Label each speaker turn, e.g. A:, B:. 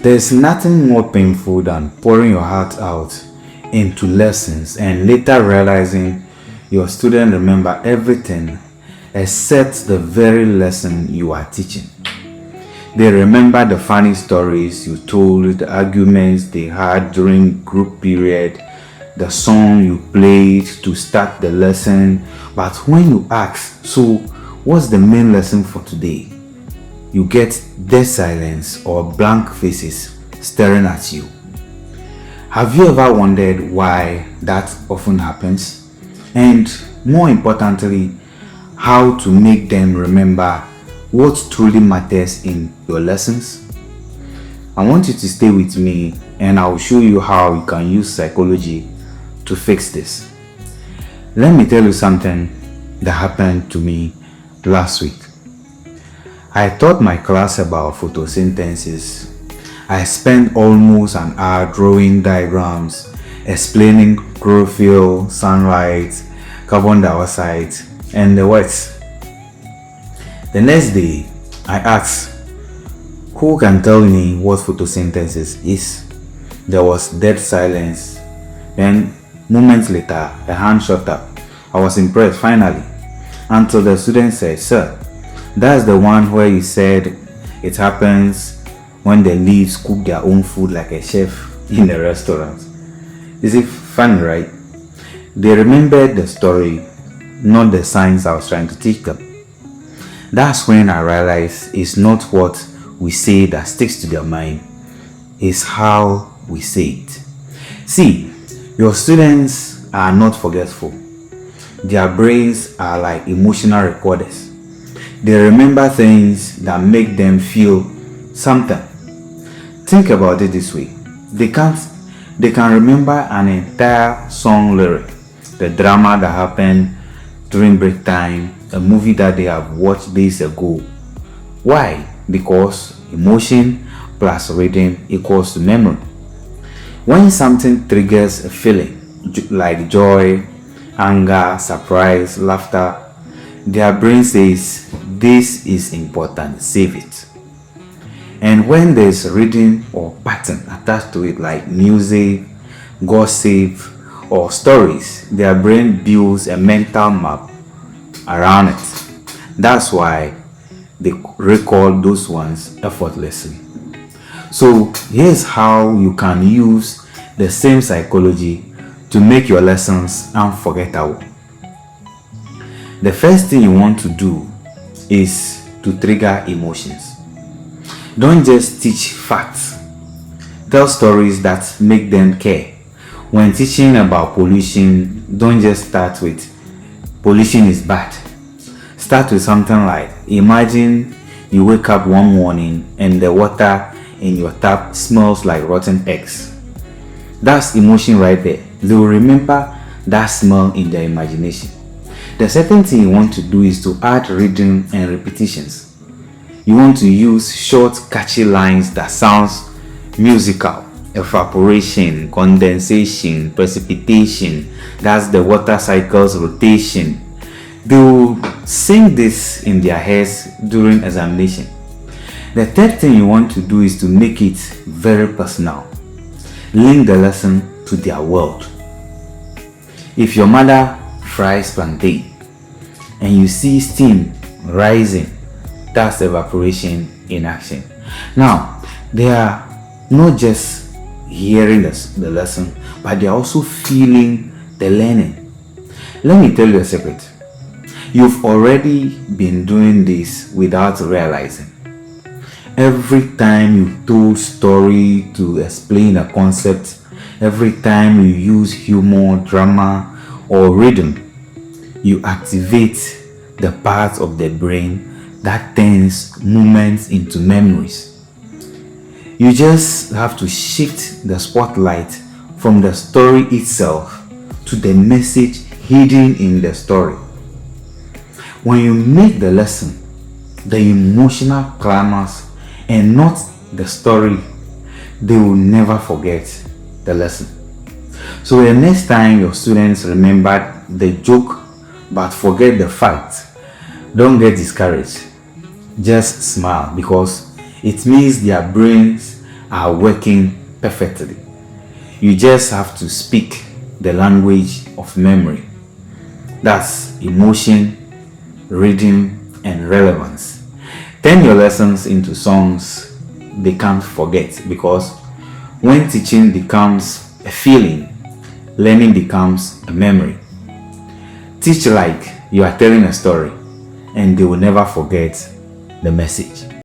A: There's nothing more painful than pouring your heart out into lessons and later realizing your students remember everything except the very lesson you are teaching. They remember the funny stories you told, the arguments they had during group period, the song you played to start the lesson. But when you ask, so what's the main lesson for today? You get dead silence or blank faces staring at you. Have you ever wondered why that often happens? And more importantly, how to make them remember what truly matters in your lessons? I want you to stay with me and I'll show you how you can use psychology to fix this. Let me tell you something that happened to me last week. I taught my class about photosynthesis. I spent almost an hour drawing diagrams, explaining chlorophyll, sunlight, carbon dioxide, and the works. The next day, I asked, who can tell me what photosynthesis is? There was dead silence. Then, moments later, a hand shot up. I was impressed finally, until the student said, "Sir, that's the one where you said it happens when the leaves cook their own food like a chef in a restaurant." Is it funny, right? They remembered the story, not the science I was trying to teach them. That's when I realized it's not what we say that sticks to their mind, it's how we say it. See, your students are not forgetful. Their brains are like emotional recorders. They remember things that make them feel something. Think about it this way. They can remember an entire song lyric, the drama that happened during break time, a movie that they have watched days ago. Why? Because emotion plus rhythm equals to memory. When something triggers a feeling like joy, anger, surprise, laughter, their brain says, this is important, save it. And when there's rhythm or pattern attached to it like music, gossip, or stories, their brain builds a mental map around it. That's why they recall those ones effortlessly. So here's how you can use the same psychology to make your lessons unforgettable. The first thing you want to do is to trigger emotions. Don't just teach facts. Tell stories that make them care. When teaching about pollution, don't just start with pollution is bad. Start with something like, imagine you wake up one morning and the water in your tap smells like rotten eggs. That's emotion right there. They will remember that smell in their imagination. The second thing you want to do is to add rhythm and repetitions. You want to use short, catchy lines that sounds musical. Evaporation, condensation, precipitation. That's the water cycle's rotation. They will sing this in their heads during examination. The third thing you want to do is to make it very personal. Link the lesson to their world. If your mother fries plantain and you see steam rising, that's evaporation in action. Now, they are not just hearing the lesson, but they are also feeling the learning. Let me tell you a secret. You've already been doing this without realizing. Every time you told story to explain a concept, every time you use humor, drama, or rhythm, you activate the part of the brain that turns moments into memories. You just have to shift the spotlight from the story itself to the message hidden in the story. When you make the lesson the emotional climax and not the story, they will never forget the lesson. So the next time your students remember the joke but forget the fact, don't get discouraged. Just smile, because it means their brains are working perfectly. You just have to speak the language of memory. That's emotion, rhythm, and relevance. Turn your lessons into songs they can't forget, because when teaching becomes a feeling, learning becomes a memory. Teach like you are telling a story, and they will never forget the message.